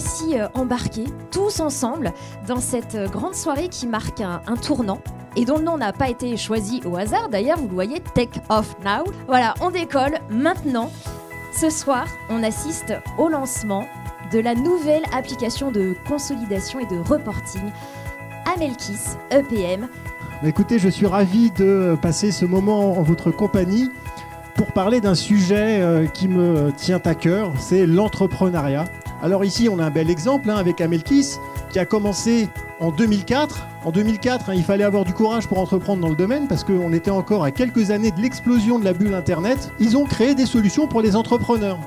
voici embarqués tous ensemble dans cette grande soirée qui marque un tournant et dont le nom n'a pas été choisi au hasard. D'ailleurs, vous le voyez, Take Off Now. Voilà, on décolle maintenant. Ce soir, on assiste au lancement de la nouvelle application de consolidation et de reporting Amelkis EPM. Écoutez, je suis ravi de passer ce moment en votre compagnie pour parler d'un sujet qui me tient à cœur, c'est l'entrepreneuriat. Alors ici, on a un bel exemple avec Amelkis qui a commencé en 2004. En 2004, il fallait avoir du courage pour entreprendre dans le domaine parce qu'on était encore à quelques années de l'explosion de la bulle Internet. Ils ont créé des solutions pour les entrepreneurs.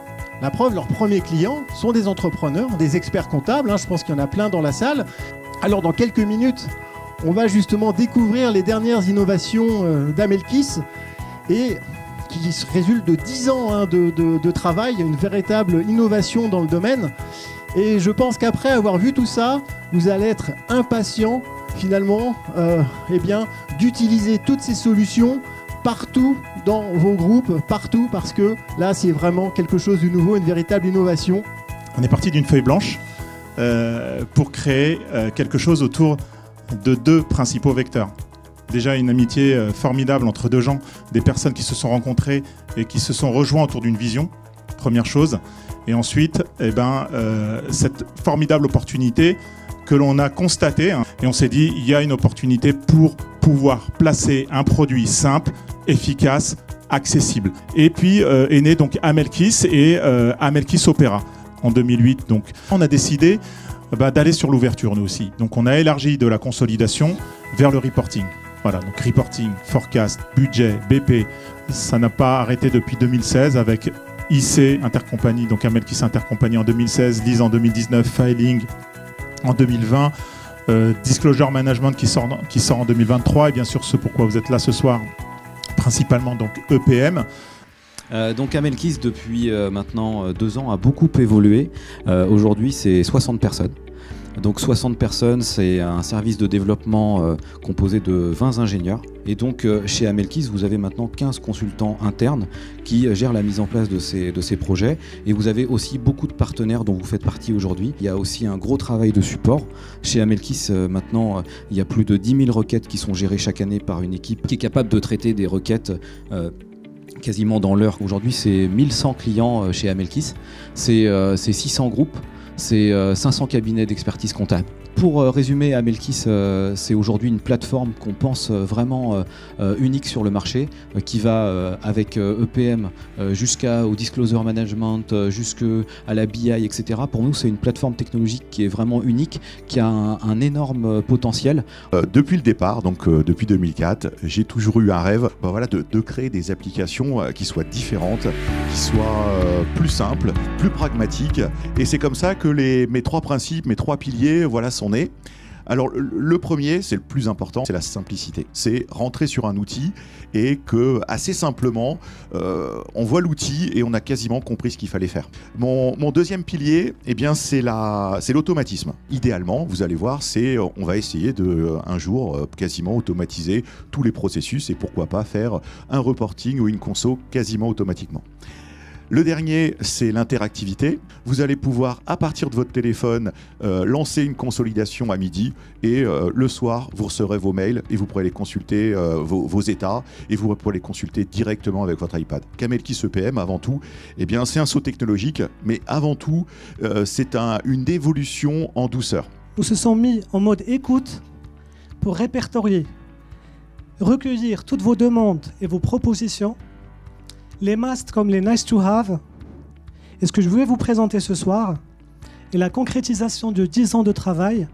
La preuve, leurs premiers clients sont des entrepreneurs, des experts comptables. Je pense qu'il y en a plein dans la salle. Alors dans quelques minutes, on va justement découvrir les dernières innovations d'Amelkis et qui résulte de 10 ans de travail, une véritable innovation dans le domaine. Et je pense qu'après avoir vu tout ça, vous allez être impatient finalement d'utiliser toutes ces solutions partout dans vos groupes, partout, parce que là c'est vraiment quelque chose de nouveau, une véritable innovation. On est parti d'une feuille blanche pour créer quelque chose autour de deux principaux vecteurs. Déjà une amitié formidable entre deux gens, des personnes qui se sont rencontrées et qui se sont rejoints autour d'une vision, première chose. Et ensuite, cette formidable opportunité que l'on a constatée, et on s'est dit, il y a une opportunité pour pouvoir placer un produit simple, efficace, accessible. Et puis est né donc Amelkis et Amelkis Opera en 2008. Donc on a décidé d'aller sur l'ouverture nous aussi. Donc on a élargi de la consolidation vers le reporting. Voilà, donc reporting, forecast, budget, BP, ça n'a pas arrêté depuis 2016 avec IC Intercompagnie, donc Amelkis Intercompagnie en 2016, Lise en 2019, Filing en 2020, Disclosure Management qui sort en 2023 et bien sûr ce pourquoi vous êtes là ce soir, principalement donc EPM. Donc Amelkis depuis maintenant 2 ans a beaucoup évolué. Aujourd'hui c'est 60 personnes. Donc 60 personnes, c'est un service de développement composé de 20 ingénieurs. Et donc chez Amelkis, vous avez maintenant 15 consultants internes qui gèrent la mise en place de ces projets. Et vous avez aussi beaucoup de partenaires dont vous faites partie aujourd'hui. Il y a aussi un gros travail de support. Chez Amelkis, maintenant, il y a plus de 10 000 requêtes qui sont gérées chaque année par une équipe qui est capable de traiter des requêtes quasiment dans l'heure. Aujourd'hui, c'est 1100 clients chez Amelkis. C'est 600 groupes. C'est 500 cabinets d'expertise comptable. Pour résumer, Amelkis, c'est aujourd'hui une plateforme qu'on pense vraiment unique sur le marché, qui va avec EPM jusqu'au disclosure management, jusqu'à la BI, etc. Pour nous, c'est une plateforme technologique qui est vraiment unique, qui a un énorme potentiel. Depuis le départ, donc depuis 2004, j'ai toujours eu un rêve de créer des applications qui soient différentes, qui soient plus simples, plus pragmatiques. Et c'est comme ça que mes 3 principes, mes 3 piliers, sont nés. Alors le premier, c'est le plus important, c'est la simplicité. C'est rentrer sur un outil et que assez simplement, on voit l'outil et on a quasiment compris ce qu'il fallait faire. Mon deuxième pilier, c'est l'automatisme. Idéalement, vous allez voir, on va essayer de un jour quasiment automatiser tous les processus et pourquoi pas faire un reporting ou une conso quasiment automatiquement. Le dernier, c'est l'interactivité. Vous allez pouvoir, à partir de votre téléphone, lancer une consolidation à midi et le soir, vous recevrez vos mails et vous pourrez les consulter, vos états, et vous pourrez les consulter directement avec votre iPad. Amelkis EPM, avant tout, c'est un saut technologique, mais avant tout, c'est une évolution en douceur. Nous se sommes mis en mode écoute pour répertorier, recueillir toutes vos demandes et vos propositions, les must comme les nice to have. Et ce que je voulais vous présenter ce soir est la concrétisation de 10 ans de travail